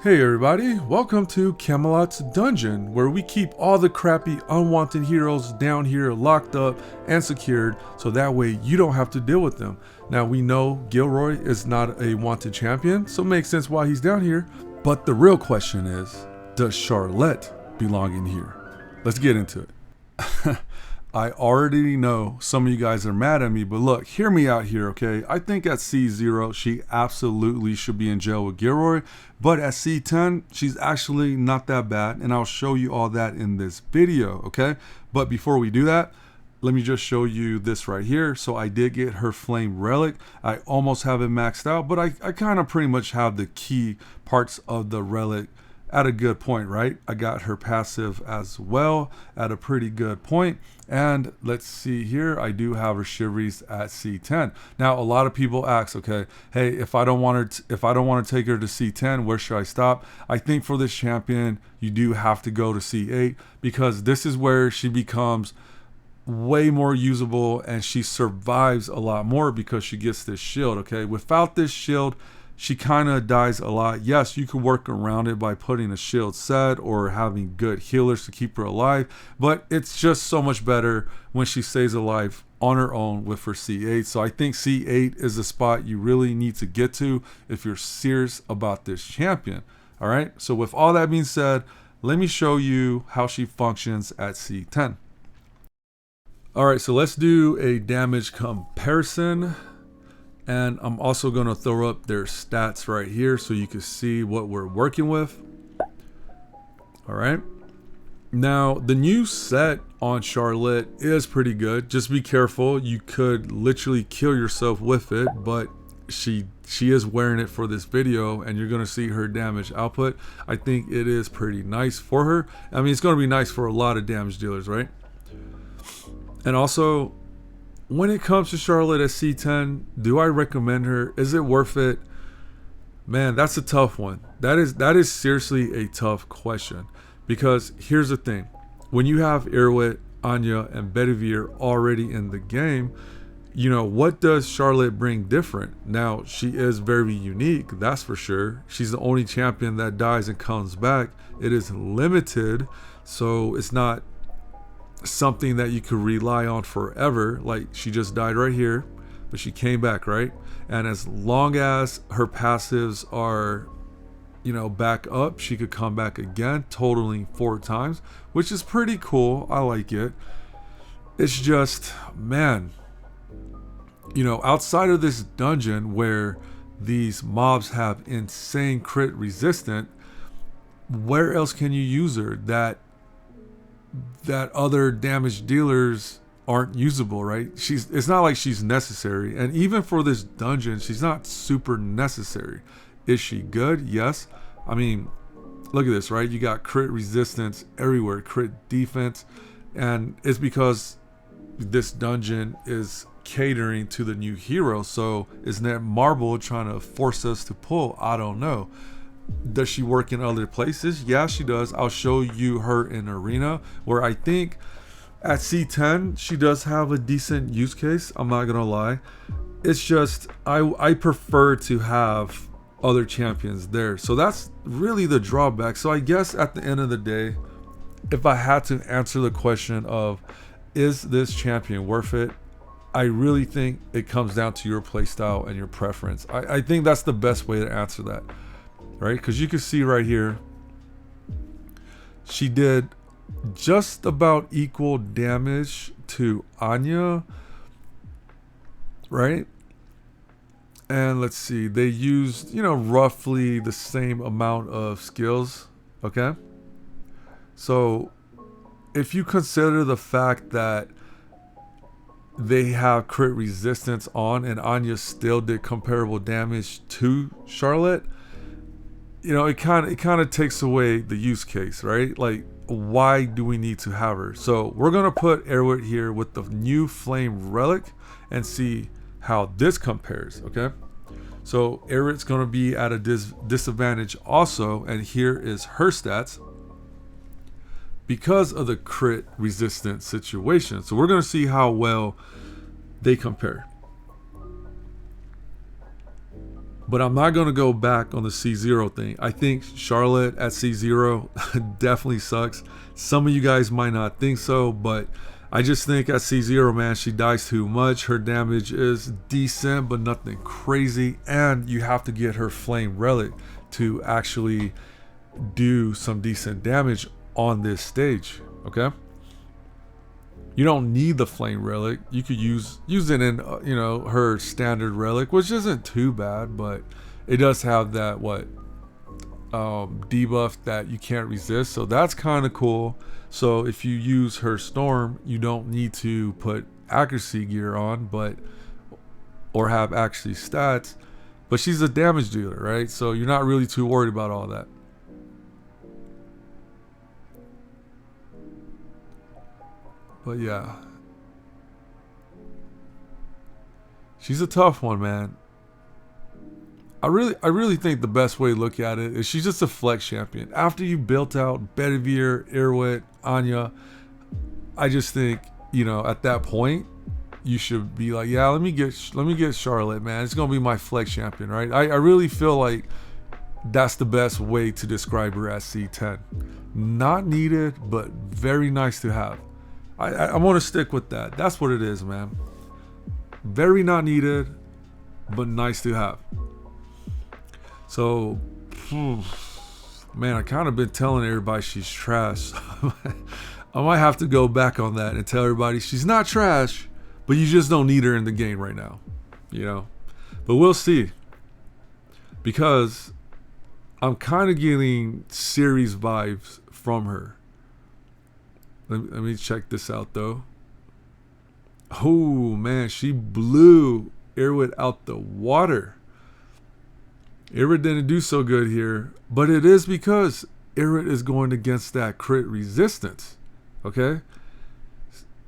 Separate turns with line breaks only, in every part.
Hey everybody, welcome to Camelot's Dungeon, where we keep all the crappy unwanted heroes down here locked up and secured, so that way you don't have to deal with them. Now we know Gilroy is not a wanted champion, so it makes sense why he's down here, but the real question is, does Charlotte belong in here? Let's get into it. I already know some of you guys are mad at me, but look, hear me out here, okay? I think at C0, she absolutely should be in jail with Gilroy, but at C10, she's actually not that bad, and I'll show you all that in this video, okay? But before we do that, let me just show you this right here. So I did get her flame relic. I almost have it maxed out, but I kind of pretty much have the key parts of the relic at a good point, right? I got her passive as well at a pretty good point. And let's see here, I do have her chivalries at C10. Now a lot of people ask, okay, hey, if I don't want to take her to C10, where should I stop? I think for this champion, you do have to go to C8, because this is where she becomes way more usable and she survives a lot more because she gets this shield. Okay, without this shield, she kind of dies a lot. Yes, you could work around it by putting a shield set or having good healers to keep her alive, but it's just so much better when she stays alive on her own with her C8. So I think C8 is the spot you really need to get to if you're serious about this champion. All right, so with all that being said, let me show you how she functions at C10. All right, so let's do a damage comparison. And I'm also going to throw up their stats right here so you can see what we're working with. All right. Now, the new set on Charlotte is pretty good. Just be careful. You could literally kill yourself with it, but she is wearing it for this video and you're going to see her damage output. I think it is pretty nice for her. I mean, it's going to be nice for a lot of damage dealers, right? And also, when it comes to Charlotte at C10, do I recommend her? Is it worth it? Man, that's a tough one. That is seriously a tough question, because here's the thing. When you have Irwit, Anya, and Bedivere already in the game, you know, what does Charlotte bring different? Now, she is very unique, that's for sure. She's the only champion that dies and comes back. It is limited, so it's not something that you could rely on forever. Like, she just died right here, but she came back, right? And as long as her passives are, you know, back up, she could come back again, totaling 4 times, which is pretty cool. I like it. It's just, man, you know, outside of this dungeon where these mobs have insane crit resistant, where else can you use her that other damage dealers aren't usable, right? It's not like she's necessary. And even for this dungeon, she's not super necessary. Is she good? Yes. I mean, look at this, right? You got crit resistance everywhere, crit defense, and it's because this dungeon is catering to the new hero. So isn't that Marble trying to force us to pull? I don't know. Does she work in other places? Yeah, she does. I'll show you her in arena, where I think at C10 she does have a decent use case. I'm not gonna lie. It's just I prefer to have other champions there. So that's really the drawback. So I guess at the end of the day, if I had to answer the question of, is this champion worth it? I really think it comes down to your playstyle and your preference. I think that's the best way to answer that. Right, because you can see right here, she did just about equal damage to Anya, right? And let's see, they used, you know, roughly the same amount of skills. Okay, so if you consider the fact that they have crit resistance on and Anya still did comparable damage to Charlotte, you know, it kind of takes away the use case, right? Like, why do we need to have her? So we're gonna put Erwit here with the new flame relic and see how this compares. Okay, so Erwit's gonna be at a disadvantage also, and here is her stats because of the crit resistant situation. So we're gonna see how well they compare. But I'm not going to go back on the C0 thing. I think Charlotte at C0 definitely sucks. Some of you guys might not think so, but I just think at C0, man, she dies too much. Her damage is decent, but nothing crazy. And you have to get her Flame Relic to actually do some decent damage on this stage, okay? You don't need the Flame Relic. You could use it in, her standard relic, which isn't too bad, but it does have that, debuff that you can't resist. So that's kind of cool. So if you use her Storm, you don't need to put accuracy gear on, or have accuracy stats. But she's a damage dealer, right? So you're not really too worried about all that. But yeah, she's a tough one, man. I really think the best way to look at it is she's just a flex champion. After you built out Bedivere, Irwit, Anya, I just think, at that point, you should be like, yeah, let me get Charlotte, man. It's gonna be my flex champion, right? I really feel like that's the best way to describe her as C10. Not needed, but very nice to have. I want to stick with that. That's what it is, man. Very not needed, but nice to have. So, man, I kind of been telling everybody she's trash. I might have to go back on that and tell everybody she's not trash, but you just don't need her in the game right now, But we'll see. Because I'm kind of getting series vibes from her. Let me check this out, though. Oh, man, she blew Irwit out the water. Irwit didn't do so good here, but it is because Irwit is going against that crit resistance, okay?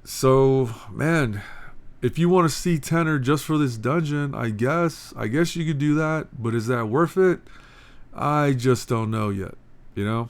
So, man, if you want to see C10 just for this dungeon, I guess you could do that, but is that worth it? I just don't know yet, And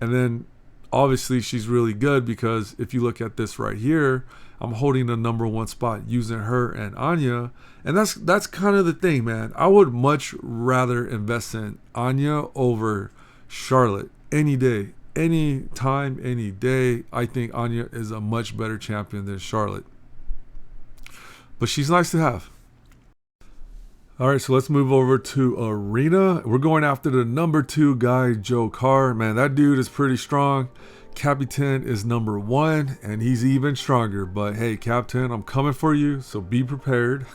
then obviously she's really good because if you look at this right here, I'm holding the number one spot using her and Anya, and that's kind of the thing, man. I would much rather invest in Anya over Charlotte any day, any time, any day. I think Anya is a much better champion than Charlotte, but she's nice to have. All right, so let's move over to Arena. We're going after the number 2 guy, Joe Carr. Man, that dude is pretty strong. Captain is number 1, and he's even stronger. But hey, Captain, I'm coming for you, so be prepared.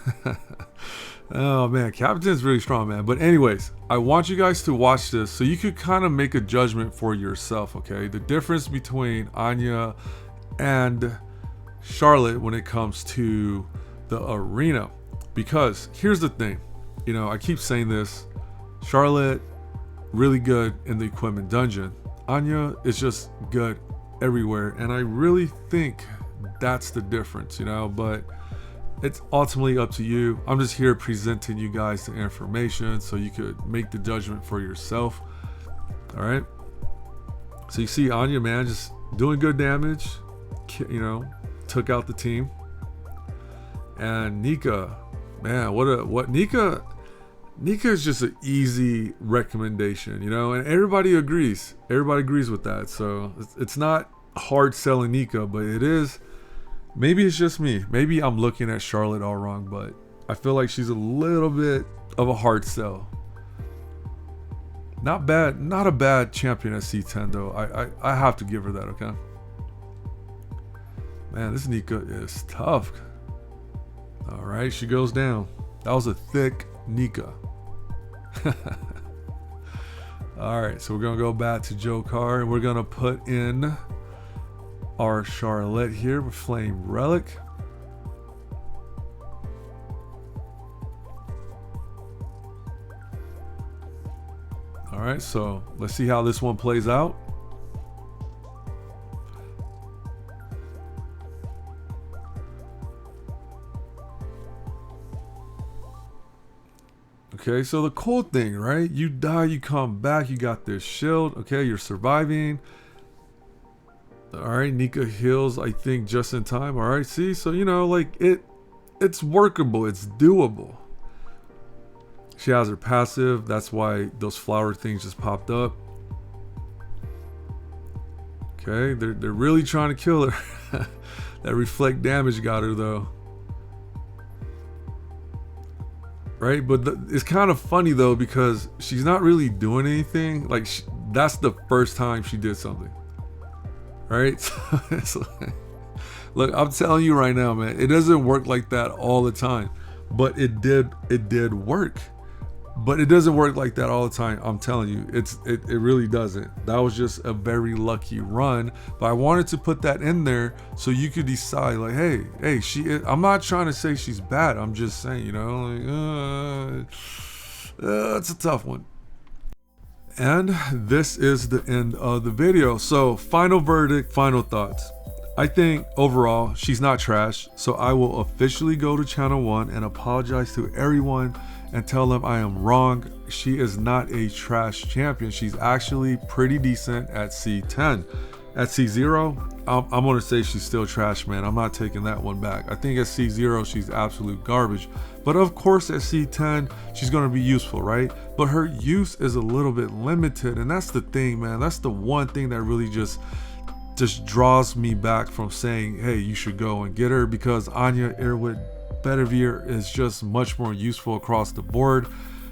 Oh, man, Captain's really strong, man. But anyways, I want you guys to watch this so you could kind of make a judgment for yourself, okay? The difference between Anya and Charlotte when it comes to the Arena. Because here's the thing. I keep saying this. Charlotte, really good in the equipment dungeon. Anya is just good everywhere. And I really think that's the difference, But it's ultimately up to you. I'm just here presenting you guys the information so you could make the judgment for yourself. All right. So you see Anya, man, just doing good damage. Took out the team. And Nika, man, what Nika is just an easy recommendation, and everybody agrees. Everybody agrees with that. So it's not hard selling Nika, but it is. Maybe it's just me. Maybe I'm looking at Charlotte all wrong, but I feel like she's a little bit of a hard sell. Not bad. Not a bad champion at C10 though. I have to give her that. Okay. Man, this Nika is tough. All right, she goes down. That was a thick Nika. All right, so we're gonna go back to Joe Carr and we're gonna put in our Charlotte here with Flame Relic. All right, so let's see how this one plays out. Okay, so the cool thing, right? You die, you come back, you got this shield. Okay, you're surviving. All right, Nika heals, I think, just in time. All right, see, so like it's workable, it's doable. She has her passive. That's why those flower things just popped up. Okay, they're really trying to kill her. That reflect damage got her though. Right, but it's kind of funny though because she's not really doing anything. Like that's the first time she did something. Right? So it's like, look, I'm telling you right now, man, it doesn't work like that all the time. But it did work. But it doesn't work like that all the time. I'm telling you, it really doesn't. That was just a very lucky run. But I wanted to put that in there so you could decide, like, hey, I'm not trying to say she's bad. I'm just saying, you know, like, it's a tough one. And this is the end of the video. So final verdict, final thoughts. I think overall she's not trash, so I will officially go to Channel 1 and apologize to everyone and tell them I am wrong. She is not a trash champion. She's actually pretty decent at C10. At C0, I'm gonna say she's still trash, man. I'm not taking that one back. I think at C0 she's absolute garbage. But of course at C10 she's gonna be useful, right? But her use is a little bit limited, and that's the thing, man. That's the one thing that really just draws me back from saying, hey, you should go and get her, because Anya Irwin Bedivere is just much more useful across the board.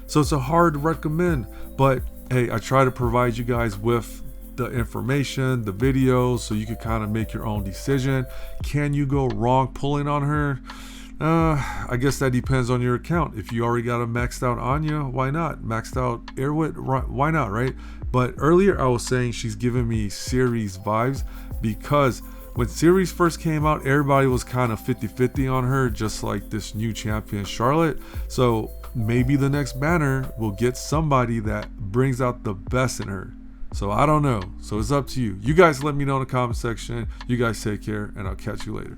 So it's a hard to recommend, but hey, I try to provide you guys with the information, the videos, so you can kind of make your own decision. Can you go wrong pulling on her? I guess that depends on your account. If you already got a maxed out Anya, why not? Maxed out Irwin, why not, right? But earlier I was saying she's giving me series vibes, because when series first came out, everybody was kind of 50-50 on her, just like this new champion Charlotte. So maybe the next banner will get somebody that brings out the best in her. So I don't know. So it's up to you. You guys let me know in the comment section. You guys take care, and I'll catch you later.